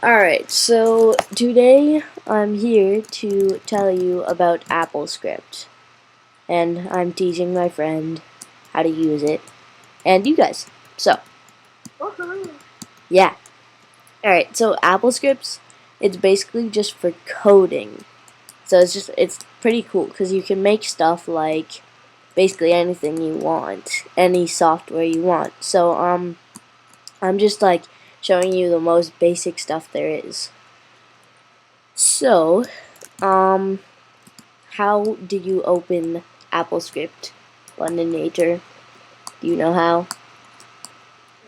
Alright, so today I'm here to tell you about Applescript. And I'm teaching my friend how to use it. And you guys. So, yeah. Alright, so Applescript, it's basically just for coding. So it's pretty cool because you can make stuff like basically anything you want, any software you want. So, I'm just like showing you the most basic stuff there is. So, how do you open Applescript, Nature? Do you know how?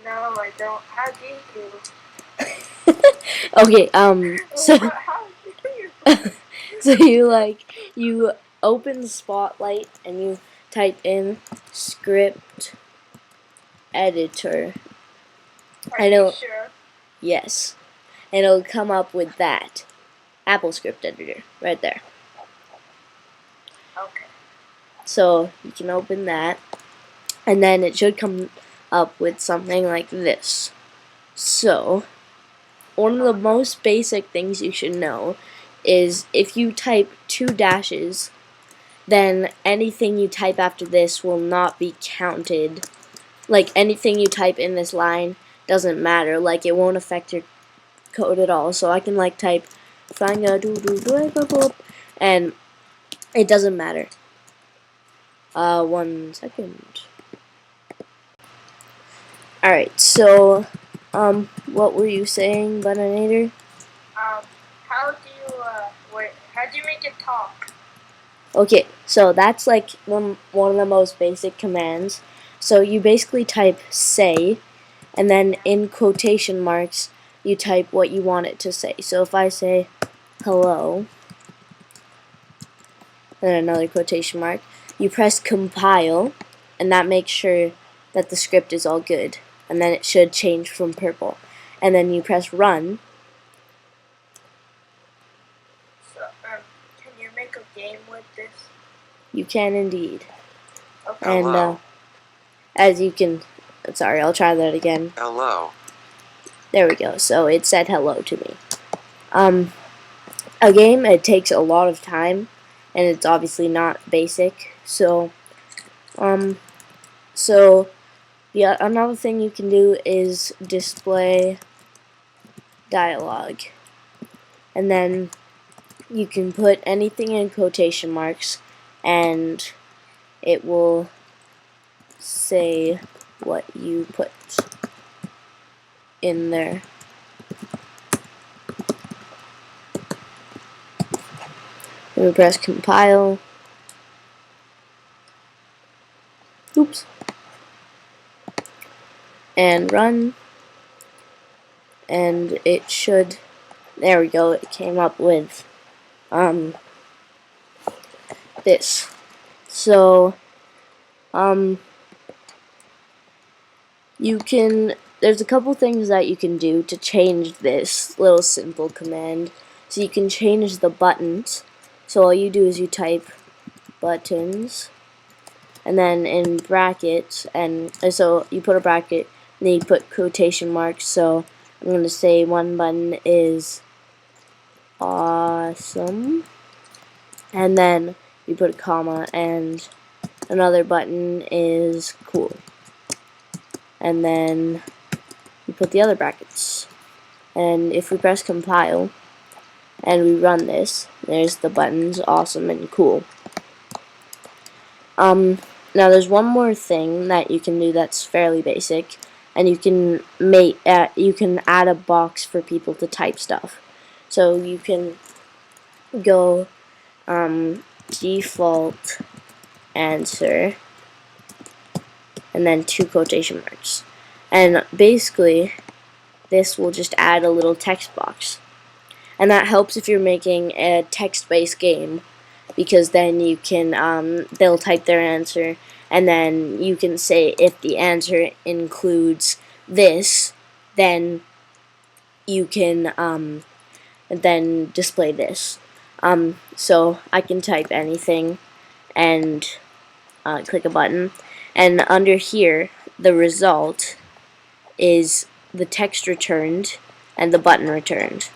No, I don't. How do you? Okay, so How do you? so you open Spotlight and you type in script editor. Are you sure? Yes, and it'll come up with that Applescript editor right there. Okay. So you can open that, and then it should come up with something like this. So, one of the most basic things you should know is if you type 2 dashes, then anything you type after this will not be counted. Like, anything you type in this line doesn't matter. Like, it won't affect your code at all. So I can, like, type and it doesn't matter. 1 second. Alright, so, what were you saying, Bananator? How do you, how do you make it talk? Okay, so that's like one of the most basic commands. So you basically type say, and then in quotation marks, you type what you want it to say. So if I say hello, then another quotation mark, you press compile, and that makes sure that the script is all good. And then it should change from purple. And then you press run. So, can you make a game with this? You can indeed. Okay. And as you can, sorry, I'll try that again. Hello. There we go. So it said hello to me. A game, it takes a lot of time, and it's obviously not basic. So, yeah, another thing you can do is display dialogue, and then you can put anything in quotation marks, and it will say what you put in there. Then we press compile. Oops. And run. And it should, there we go, it came up with this. So you can, there's a couple things that you can do to change this little simple command. So you can change the buttons. So all you do is you type buttons, and then in brackets, and so you put a bracket, and then you put quotation marks. So I'm going to say one button is awesome, and then you put a comma, and another button is cool, and then you put the other brackets. And if we press compile and we run this, there's the buttons awesome and cool. Now there's one more thing that you can do that's fairly basic, and you can add a box for people to type stuff. So you can go default answer and then 2 quotation marks. And basically this will just add a little text box. And that helps if you're making a text-based game, because then you can they'll type their answer, and then you can say if the answer includes this, then you can then display this. So I can type anything and click a button, and under here the result is the text returned, and the button returned.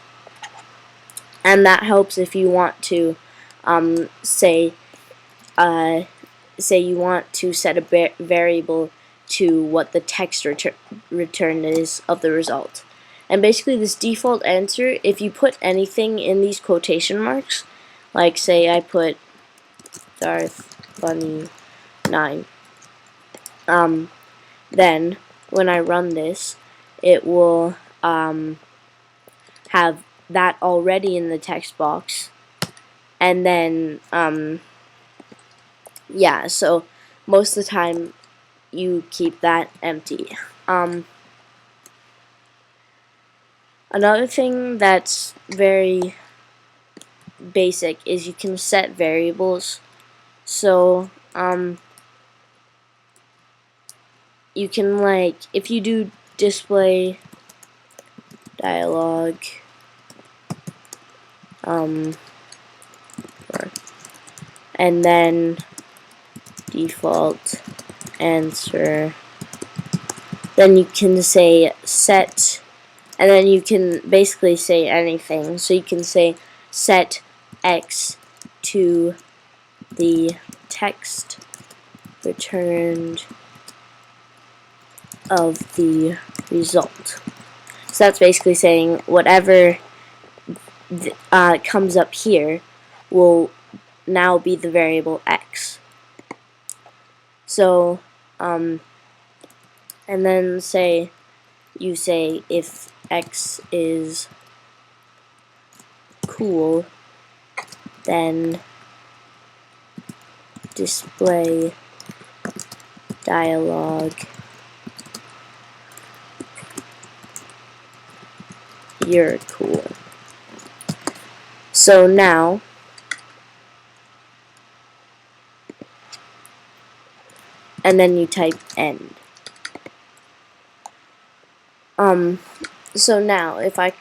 And that helps if you want to say you want to set a variable to what the text return is of the result. And basically this default answer, if you put anything in these quotation marks, like say I put Darth Bunny 9, then when I run this, it will have that already in the text box, and then yeah, so most of the time you keep that empty. Another thing that's very basic is you can set variables. So you can, like, if you do display dialog and then default answer, then you can say set, and then you can basically say anything. So you can say set x to the text returned of the result. So that's basically saying whatever comes up here will now be the variable x. So, and then you say if x is cool, then display dialog you're cool. So now and then you type end. So now if I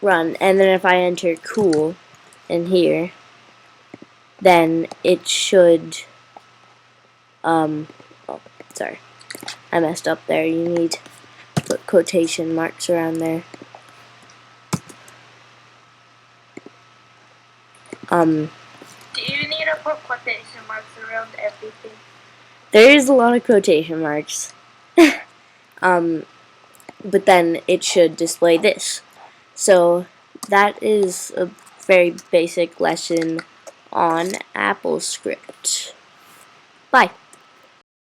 run and then if I enter cool in here, then it should oh, sorry, I messed up there. You need to put quotation marks around there. Do you need to put quotation marks around everything? There is a lot of quotation marks. But then it should display this. So that is a very basic lesson on Applescript. Bye.